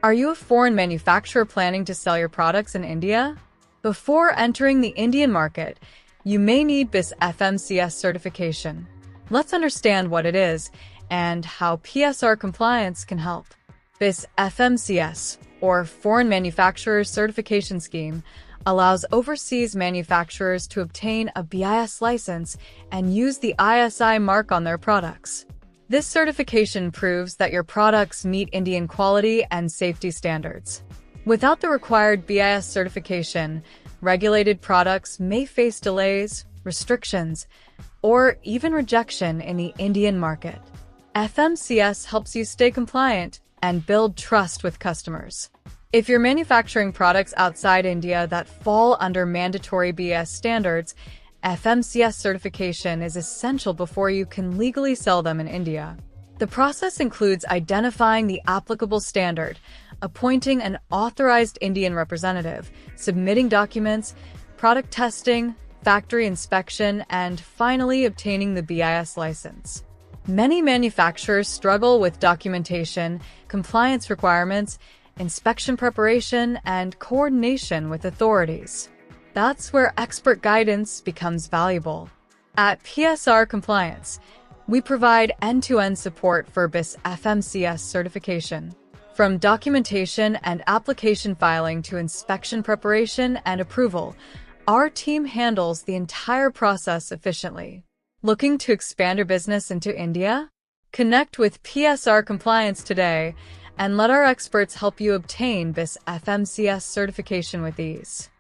Are you a foreign manufacturer planning to sell your products in India? Before entering the Indian market, you may need BIS FMCS certification. Let's understand what it is and how PSR compliance can help. BIS FMCS, or Foreign Manufacturers Certification Scheme, allows overseas manufacturers to obtain a BIS license and use the ISI mark on their products. This certification proves that your products meet Indian quality and safety standards. Without the required BIS certification, regulated products may face delays, restrictions, or even rejection in the Indian market. FMCS helps you stay compliant and build trust with customers. If you're manufacturing products outside India that fall under mandatory BIS standards, FMCS certification is essential before you can legally sell them in India. The process includes identifying the applicable standard, appointing an authorized Indian representative, submitting documents, product testing, factory inspection, and finally obtaining the BIS license. Many manufacturers struggle with documentation, compliance requirements, inspection preparation, and coordination with authorities. That's where expert guidance becomes valuable. At PSR Compliance, we provide end-to-end support for BIS FMCS certification. From documentation and application filing to inspection preparation and approval, our team handles the entire process efficiently. Looking to expand your business into India? Connect with PSR Compliance today and let our experts help you obtain BIS FMCS certification with ease.